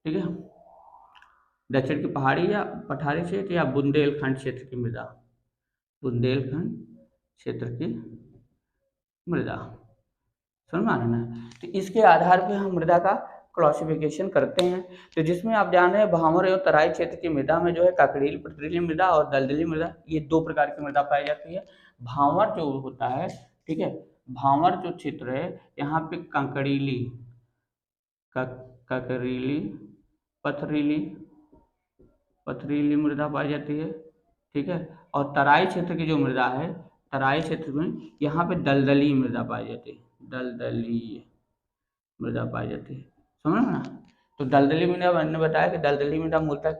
ठीक है, दक्षिण की पहाड़ी या पठारी क्षेत्र या बुंदेलखंड क्षेत्र की मृदा, बुंदेलखंड क्षेत्र की मृदा। समझ में आ रहा है। तो इसके आधार पे हम मृदा का क्लासिफिकेशन करते हैं। तो जिसमें आप जान रहे हैं भावर एवं तराई क्षेत्र की मृदा में जो है ककड़ील पथरीली मृदा और दलदली मृदा, ये दो प्रकार की मृदा पाई जाती है। भावर जो होता है ठीक है। भांवर जो क्षेत्र है यहाँ पे कंकड़ीली, ककरीली, पथरीली, पथरीली मृदा पाई जाती है, ठीक है। और तराई क्षेत्र की जो मृदा है, तराई क्षेत्र में यहाँ पे दलदली मृदा पाई जाती है, दलदली मृदा पाई जाती है, समझ ना। तो दलदली मृदा, मैंने बताया कि दलदली मृदा मूलतः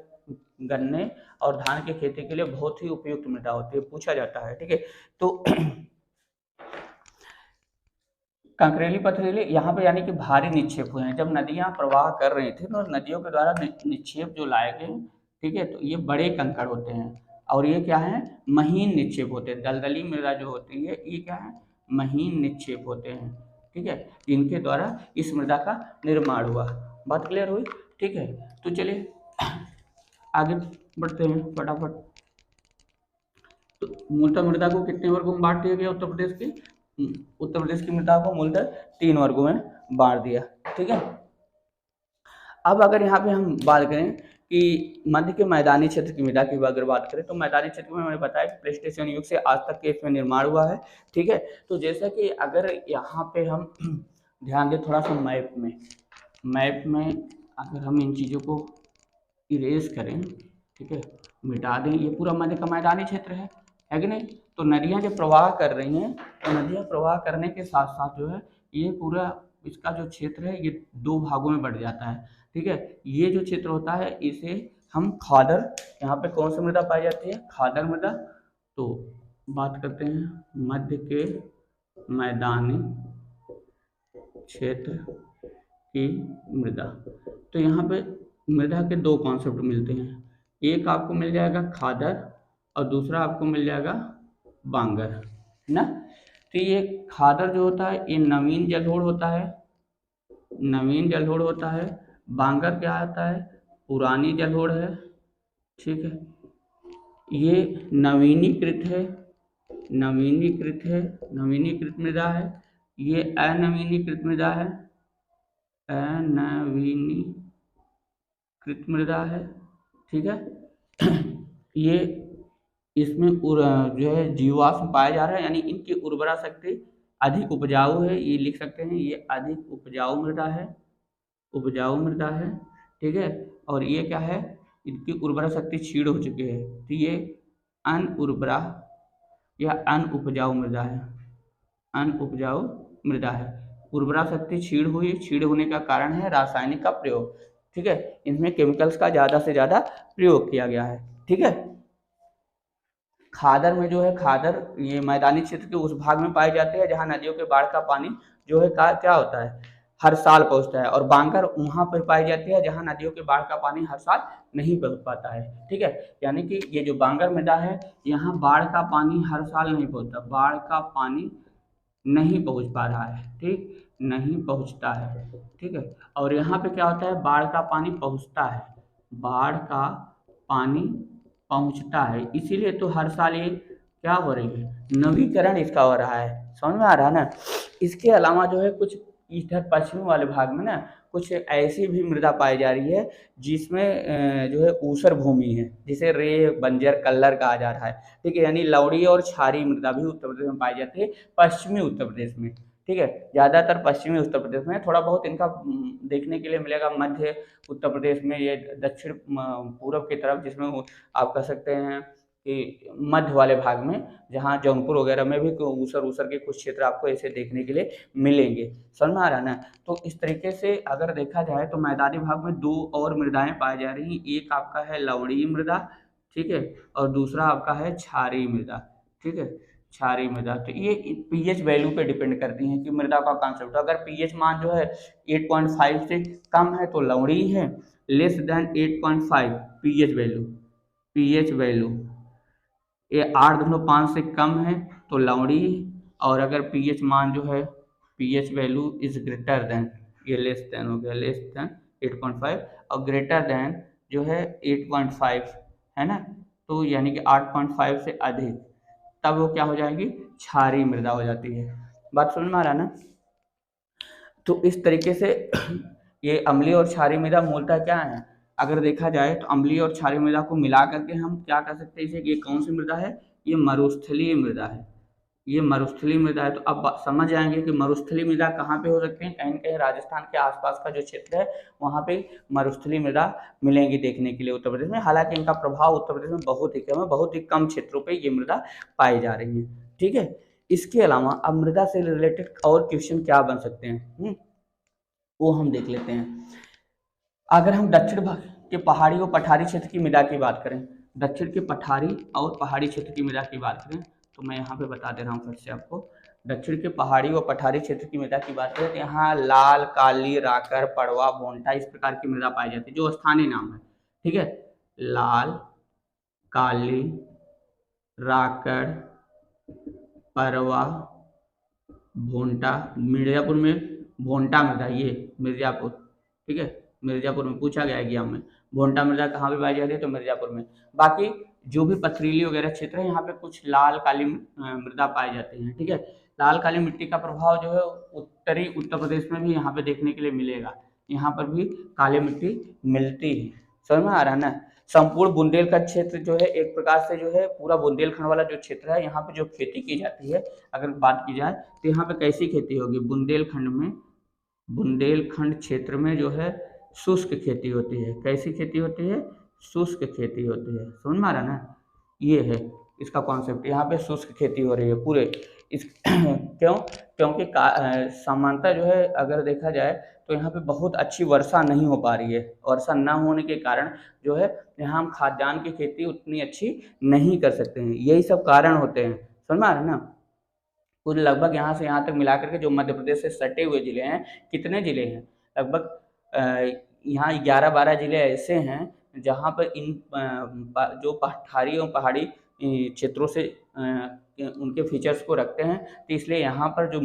गन्ने और धान की खेती के लिए बहुत ही उपयुक्त मृदा होती है, पूछा जाता है, ठीक है। तो कंकरेली पथरीली यहाँ पे यानी कि भारी निक्षेप हुए हैं। जब नदियाँ प्रवाह कर रही थी तो नदियों के द्वारा निक्षेप जो लाए गए, ठीक है, तो ये बड़े कंकड़ होते हैं और ये क्या है, महीन निक्षेप होते हैं। दलदली मृदा जो होती है ये क्या है, महीन निक्षेप होते हैं, ठीक है, इनके द्वारा इस मृदा का निर्माण हुआ। बात क्लियर हुई, ठीक है। तो चलिए आगे बढ़ते हैं फटाफट। तो मूलतः मृदा को कितने वर्गों में बांट दिया गया उत्तर प्रदेश की? उत्तर प्रदेश की मृदा को मूलतः 3 वर्गों में बांट दिया, ठीक है। अब अगर यहाँ पे हम बात करें कि मध्य के मैदानी क्षेत्र की मृदा की अगर बात करें तो मैदानी क्षेत्र में मैंने बताया कि प्लेस्टेशन युग से आज तक के इसमें निर्माण हुआ है, ठीक है। तो जैसा कि अगर यहाँ पे हम ध्यान दें थोड़ा सा मैप में अगर हम इन चीज़ों को इरेज करें, ठीक है, मिटा दें, ये पूरा मध्य का मैदानी क्षेत्र है कि नहीं। तो नदियाँ जब प्रवाह कर रही हैं तो नदियाँ प्रवाह करने के साथ साथ जो है ये पूरा इसका जो क्षेत्र है ये 2 भागों में बढ़ जाता है, ठीक है। ये जो क्षेत्र होता है इसे हम खादर, यहाँ पे कौन सी मृदा पाई जाती है, खादर मृदा। तो बात करते हैं मध्य के मैदानी क्षेत्र की मृदा। तो यहाँ पे मृदा के 2 कॉन्सेप्ट मिलते हैं, एक आपको मिल जाएगा खादर और दूसरा आपको मिल जाएगा बांगर ना। तो ये खादर जो होता है ये नवीन जलोढ़ होता है, नवीन जलोढ़ होता है। बांगर क्या होता है, पुरानी जलोढ़ है, ठीक है। ये नवीनीकृत है, नवीनीकृत मृदा है। ये अनवीनीकृत मृदा है, अनवीनीकृत मृदा है, ठीक है। ये इसमें जो है जीवाश्म पाया जा रहा है, यानी इनकी उर्वरा शक्ति अधिक उपजाऊ है, ये लिख सकते हैं, ये अधिक उपजाऊ मृदा है, उपजाऊ मृदा है, ठीक है। और ये क्या है, इनकी उर्वरा शक्ति क्षीण हो चुकी है, तो ये अनउर्वरा या अनउपजाऊ मृदा है, अनउपजाऊ मृदा है। उर्वरा शक्ति क्षीण हुई, क्षीण होने का कारण है रासायनिक का प्रयोग, ठीक है। इनमें केमिकल्स का ज़्यादा से ज़्यादा प्रयोग किया गया है, ठीक है। खादर में जो है, खादर ये मैदानी क्षेत्र के उस भाग में पाए जाते हैं जहाँ नदियों के बाढ़ का पानी जो है क्या होता है, हर साल पहुँचता है। और बांगर वहाँ पर पाई जाती है जहाँ नदियों के बाढ़ का पानी हर साल नहीं पहुँच पाता है, ठीक है। यानी कि ये जो बांगर मृदा है यहाँ बाढ़ का पानी हर साल नहीं पहुँचता, बाढ़ का पानी नहीं पहुँच पा रहा है, ठीक, नहीं पहुँचता है, ठीक है। और यहाँ पे क्या होता है, बाढ़ का पानी पहुँचता है, बाढ़ का पानी पहुँचता है, इसीलिए तो हर साल ये क्या हो रही है, नवीकरण इसका हो रहा है, समझ में आ रहा है ना। इसके अलावा जो है कुछ इधर पश्चिमी वाले भाग में ना कुछ ऐसी भी मृदा पाई जा रही है जिसमें जो है ऊसर भूमि है, जिसे रे बंजर कल्लर कहा जा रहा है, ठीक है। यानी लवड़ी और क्षारीय मृदा भी उत्तर प्रदेश में पाई जाती है, पश्चिमी उत्तर प्रदेश में, ठीक है। ज़्यादातर पश्चिमी उत्तर प्रदेश में, थोड़ा बहुत इनका देखने के लिए मिलेगा मध्य उत्तर प्रदेश में, ये दक्षिण पूर्व की तरफ, जिसमें आप कह सकते हैं कि मध्य वाले भाग में, जहाँ जौनपुर वगैरह में भी ऊसर के कुछ क्षेत्र आपको ऐसे देखने के लिए मिलेंगे, समझ में आ रहा है ना। तो इस तरीके से अगर देखा जाए तो मैदानी भाग में 2 और मृदाएं पाई जा रही हैं, एक आपका है लवणीय मृदा, ठीक है, और दूसरा आपका है क्षारीय मृदा, ठीक है, क्षारीय मृदा। तो ये पीएच वैल्यू पे डिपेंड करती हैं कि मृदा का कॉन्सेप्ट, अगर पीएच मान जो है 8.5 से कम है तो लवणीय है, लेस देन 8.5 पीएच वैल्यू ये 8.5 से कम है तो लवणीय, और अगर पीएच मान जो है pH value is greater than, ये लेस देन हो गया, लेस देन 8.5 और ग्रेटर देन जो है 8.5 है ना, तो यानी कि 8.5 से अधिक, तब वो क्या हो जाएगी, क्षारीय मृदा हो जाती है। बात समझ में आ रहा है ना। तो इस तरीके से ये अम्लीय और क्षारीय मृदा मूलतः क्या है, अगर देखा जाए तो अम्लीय और क्षारीय मृदा को मिला करके हम क्या कर सकते हैं इसे, ये कौन सी मृदा है, ये मरुस्थलीय मृदा है, ये मरुस्थलीय मृदा है। तो अब समझ आएंगे कि मरुस्थलीय मृदा कहाँ पे हो सकते हैं। कहीं न कहीं राजस्थान के आसपास का जो क्षेत्र है वहाँ पे मरुस्थलीय मृदा मिलेंगी देखने के लिए उत्तर प्रदेश में। हालांकि इनका प्रभाव उत्तर प्रदेश में बहुत ही कम है, बहुत ही कम क्षेत्रों पे ये मृदा पाई जा रही है। ठीक है, इसके अलावा अब मृदा से रिलेटेड और क्वेश्चन क्या बन सकते हैं वो हम देख लेते हैं। अगर हम दक्षिण भाग के पहाड़ी और पठारी क्षेत्र की मृदा की बात करें, दक्षिण के पठारी और पहाड़ी क्षेत्र की मृदा की बात करें, तो मैं यहाँ पे बता दे रहा हूँ फिर से आपको। दक्षिण के पहाड़ी व पठारी क्षेत्र की मृदा की बात करें तो यहाँ लाल, काली, राकर, पड़वा, भोंटा इस प्रकार की मृदा पाई जाती है, जो स्थानीय नाम है। ठीक है, लाल, काली, राकर, परवा, भोंटा। मिर्जापुर में भोंटा मृदा, ये मिर्जापुर, ठीक है, मिर्जापुर में पूछा गया एग्जाम में। भोंटा मृदा कहाँ पे पाई जाती है, तो मिर्जापुर में। बाकी जो भी पथरीली वगैरह क्षेत्र है यहाँ पे कुछ लाल काली मृदा पाई जाती है। ठीक है, लाल काली मिट्टी का प्रभाव जो है उत्तरी उत्तर प्रदेश में भी यहाँ पे देखने के लिए मिलेगा। यहाँ पर भी काली मिट्टी मिलती है। समझ में आ रहा है ना। संपूर्ण बुंदेलखंड क्षेत्र जो है एक प्रकार से जो है पूरा बुंदेलखंड वाला जो क्षेत्र है यहाँ पे जो खेती की जाती है, अगर बात की जाए तो यहाँ पे कैसी खेती होगी। बुंदेलखंड में, बुंदेलखंड क्षेत्र में जो है शुष्क खेती होती है। कैसी खेती होती है, शुष्क खेती होती है। समझ में आ रहा ना, ये है इसका कॉन्सेप्ट। यहाँ पे शुष्क खेती हो रही है पूरे इस क्यों, क्योंकि सामान्यतः जो है अगर देखा जाए तो यहाँ पे बहुत अच्छी वर्षा नहीं हो पा रही है। वर्षा न होने के कारण जो है यहाँ हम खाद्यान्न की खेती उतनी अच्छी नहीं कर सकते हैं। यही सब कारण होते हैं। समझ में आ रहा है ना। कुल लगभग यहाँ से यहाँ तक मिलाकर के जो मध्य प्रदेश से सटे हुए जिले हैं, कितने जिले हैं, लगभग यहाँ 11-12 जिले ऐसे हैं जहाँ पर इन जो पठारी और पहाड़ी क्षेत्रों से उनके फीचर्स को रखते हैं। तो इसलिए यहाँ पर जो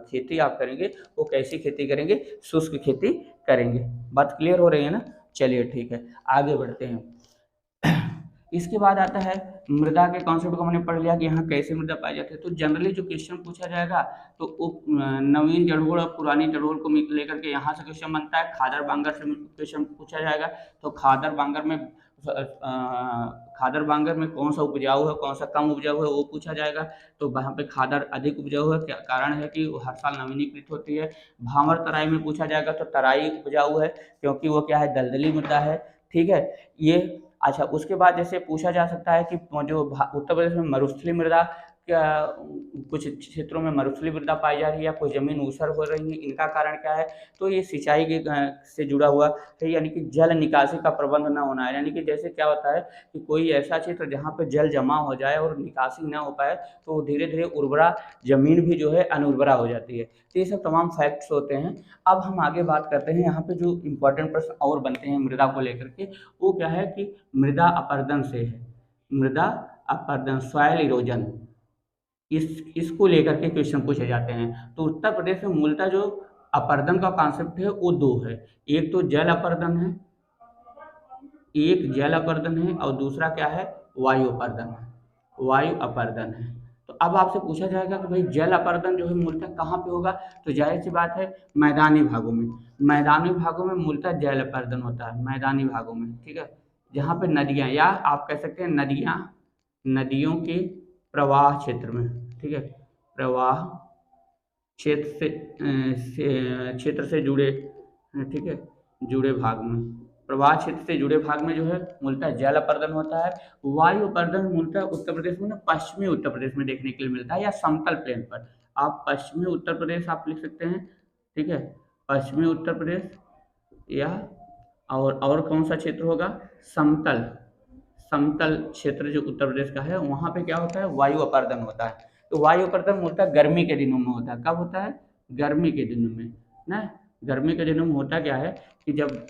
खेती आप करेंगे वो कैसी खेती करेंगे, शुष्क खेती करेंगे। बात क्लियर हो रही है ना। चलिए ठीक है, आगे बढ़ते हैं। इसके बाद आता है मृदा के कॉन्सेप्ट को हमने पढ़ लिया कि यहाँ कैसे मृदा पाई जाती है। तो जनरली जो क्वेश्चन पूछा जाएगा तो वो नवीन जड़ोल और पुरानी जड़ोल को लेकर के यहाँ से क्वेश्चन बनता है। खादर बांगर से क्वेश्चन पूछा जाएगा। तो खादर बांगर में कौन सा उपजाऊ है, कौन सा कम उपजाऊ है, वो पूछा जाएगा। तो वहाँ पे खादर अधिक उपजाऊ है, क्या कारण है कि वो हर साल नवीनीकृत होती है। भांवर तराई में पूछा जाएगा तो तराई उपजाऊ है क्योंकि वो क्या है, दलदली मृदा है। ठीक है, ये अच्छा। उसके बाद जैसे पूछा जा सकता है कि जो उत्तर प्रदेश में मरुस्थलीय मृदा, क्या कुछ क्षेत्रों में मरुस्थलीय मृदा पाई जा रही है या कोई जमीन ऊसर हो रही है, इनका कारण क्या है। तो ये सिंचाई के से जुड़ा हुआ है, यानी कि जल निकासी का प्रबंध न होना है। यानी कि जैसे क्या होता है कि कोई ऐसा क्षेत्र जहाँ पे जल जमा हो जाए और निकासी ना हो पाए तो धीरे धीरे उर्वरा जमीन भी जो है अनुर्वरा हो जाती है। तो ये सब तमाम फैक्ट्स होते हैं। अब हम आगे बात करते हैं। यहाँ पे जो इम्पोर्टेंट प्रश्न और बनते हैं मृदा को लेकर के, वो क्या है कि मृदा अपरदन से है। मृदा अपरदन, सॉइल इरोजन, इसको लेकर के क्वेश्चन पूछे जाते हैं। तो उत्तर प्रदेश में मूलतः जो अपरदन का कॉन्सेप्ट है वो दो है। एक तो जल अपरदन है, एक जल अपरदन है और दूसरा क्या है, वायु अपरदन है। वायु अपरदन है। तो अब आपसे पूछा जाएगा कि भाई जल अपरदन जो है मूलतः कहाँ पे होगा। तो जाहिर सी बात है मैदानी भागों में। मैदानी भागों में मूलतः जल अपरदन होता है, मैदानी भागों में। ठीक है, जहाँ पे नदियाँ, या आप कह सकते हैं नदियाँ, नदियों के प्रवाह क्षेत्र में। ठीक है, प्रवाह क्षेत्र से जुड़े, ठीक है, जुड़े भाग में, प्रवाह क्षेत्र से जुड़े भाग में जो है मूलतः जल अपरदन होता है। वायु अपरदन मूलतः उत्तर प्रदेश में ना पश्चिमी उत्तर प्रदेश में देखने के लिए मिलता है, या समतल प्लेन पर। आप पश्चिमी उत्तर प्रदेश आप लिख सकते हैं। ठीक है, पश्चिमी उत्तर प्रदेश, या और कौन सा क्षेत्र होगा, समतल, समतल क्षेत्र जो उत्तर प्रदेश का है वहाँ पे क्या होता है, वायु अपरदन होता है। तो वायु अपरदन मूलतः गर्मी के दिनों में होता है। कब होता है, गर्मी के दिनों में ना। गर्मी के दिनों में होता क्या है कि जब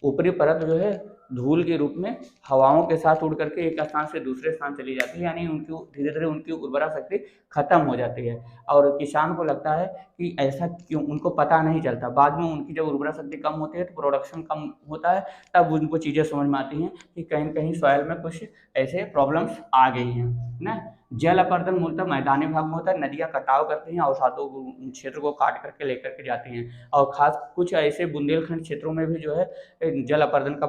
ऊपरी परत जो है धूल के रूप में हवाओं के साथ उड़ करके एक स्थान से दूसरे स्थान चली जाती है, यानी उनकी धीरे धीरे उनकी उर्वरा शक्ति खत्म हो जाती है। और किसान को लगता है कि ऐसा क्यों, उनको पता नहीं चलता। बाद में उनकी जब उर्वरा शक्ति कम होती है तो प्रोडक्शन कम होता है, तब उनको चीज़ें समझ में आती हैं कि कहीं न कहीं सॉइल में कुछ ऐसे प्रॉब्लम्स आ गई हैं ना। जल अपरदन मूलतः मैदानी भाग में होता है। नदियाँ कटाव करती हैं और सातों क्षेत्र को काट करके लेकर के जाती हैं। और खास कुछ ऐसे बुंदेलखंड क्षेत्रों में भी जो है जल अपरदन का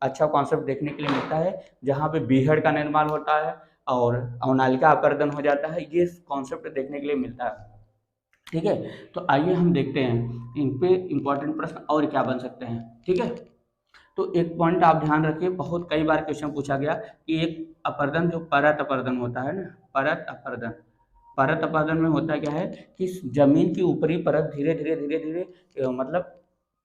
अच्छा कॉन्सेप्ट देखने के लिए मिलता है, जहाँ पे बीहड़ का निर्माण होता है और अवनालिका अपर्दन हो जाता है। ये कॉन्सेप्ट देखने के लिए मिलता है। ठीक है, तो आइए हम देखते हैं इन पे इम्पोर्टेंट प्रश्न और क्या बन सकते हैं। ठीक है, तो एक पॉइंट आप ध्यान रखिए, बहुत कई बार क्वेश्चन पूछा गया कि एक अपर्दन जो परत अपर्दन होता है ना, परत अपर्दन, परत अपर्दन में होता क्या है कि जमीन की ऊपरी परत धीरे धीरे धीरे धीरे मतलब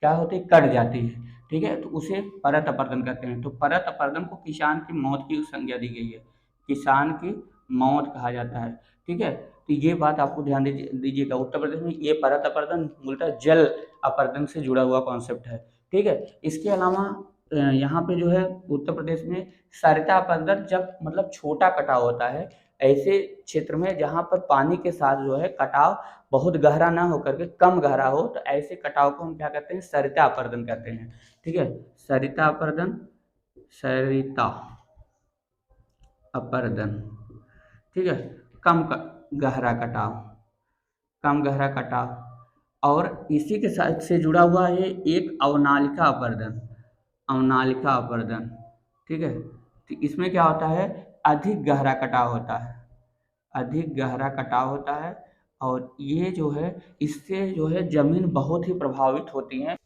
क्या होती है, कट जाती है। ठीक है, तो उसे परत अपर्दन कहते हैं। तो परत अपर्दन को किसान की मौत की संज्ञा दी गई है, किसान की मौत कहा जाता है। ठीक है, तो ये बात आपको ध्यान दीजिएगा। उत्तर प्रदेश में ये परत अपर्दन मूलतः जल अपर्दन से जुड़ा हुआ कॉन्सेप्ट है। ठीक है, इसके अलावा यहाँ पे जो है उत्तर प्रदेश में सरिता अपर्दन जब मतलब छोटा कटाव होता है, ऐसे क्षेत्र में जहाँ पर पानी के साथ जो है कटाव बहुत गहरा ना होकर के कम गहरा हो, तो ऐसे कटाव को हम क्या कहते हैं, सरिता अपर्दन कहते हैं। ठीक है, सरिता अपर्दन, सरिता अपर्दन। ठीक है, गहरा कटाव, कम गहरा कटाव। और इसी के साथ से जुड़ा हुआ है एक अवनालिका अपर्दन, अवनालिका अपर्दन। ठीक है, तो इसमें क्या होता है, अधिक गहरा कटाव होता है, अधिक गहरा कटाव होता है। और ये जो है इससे जो है जमीन बहुत ही प्रभावित होती है।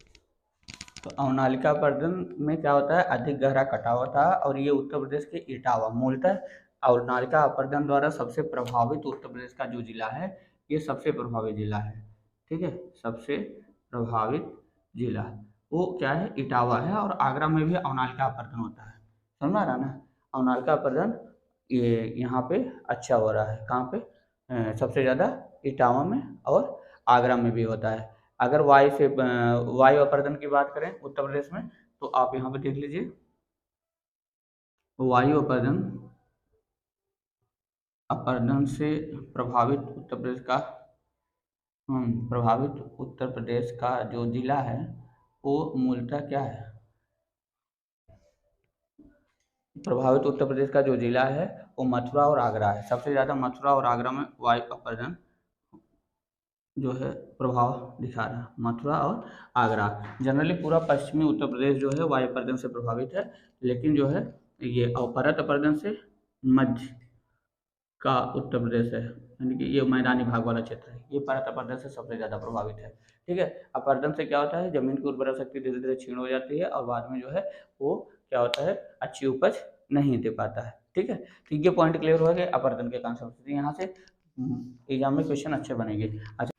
तो अवनालिका अपर्दन में क्या होता है, अधिक गहरा कटाव होता है। और ये उत्तर प्रदेश के इटावा, मूलतः अवनालिका अपर्दन द्वारा सबसे प्रभावित उत्तर प्रदेश का जो जिला है, ये सबसे प्रभावित जिला है। ठीक है, सबसे प्रभावित जिला वो क्या है, इटावा है। और आगरा में भी अवनालिका अपर्दन होता है। समझ में आ रहा ना, अवनालिका अपर्दन ये यहाँ पे अच्छा हो रहा है। कहाँ पे, सबसे ज़्यादा इटावा में और आगरा में भी होता है। अगर वायु अपर्दन की बात करें उत्तर प्रदेश में, तो आप यहाँ पे देख लीजिए, वायु अपर्दन, अपर्दन से प्रभावित उत्तर प्रदेश का प्रभावित उत्तर प्रदेश का जो जिला है वो मूलतः क्या है, प्रभावित उत्तर प्रदेश का जो जिला है वो मथुरा और आगरा है। सबसे ज़्यादा मथुरा और आगरा में वायु अपर्दन जो है प्रभाव दिखा रहा है, मथुरा और आगरा। जनरली पूरा पश्चिमी उत्तर प्रदेश जो है वायु अपर्दन से प्रभावित है, लेकिन जो है ये परत अपर्दन से मध्य का उत्तर प्रदेश है, यानी कि ये मैदानी भाग वाला क्षेत्र है, ये परत अपर्दन से सबसे ज़्यादा प्रभावित है। ठीक है, अपर्दन से क्या होता है, जमीन की उर्वरा शक्ति धीरे धीरे क्षीण हो जाती है और बाद में जो है वो क्या होता है, अच्छी उपज नहीं दे पाता है। ठीक है, तो ये पॉइंट क्लियर हो गए अपर्दन के कॉन्सेप्ट से। यहाँ से एग्जाम में क्वेश्चन अच्छे बनेंगे। अच्छा,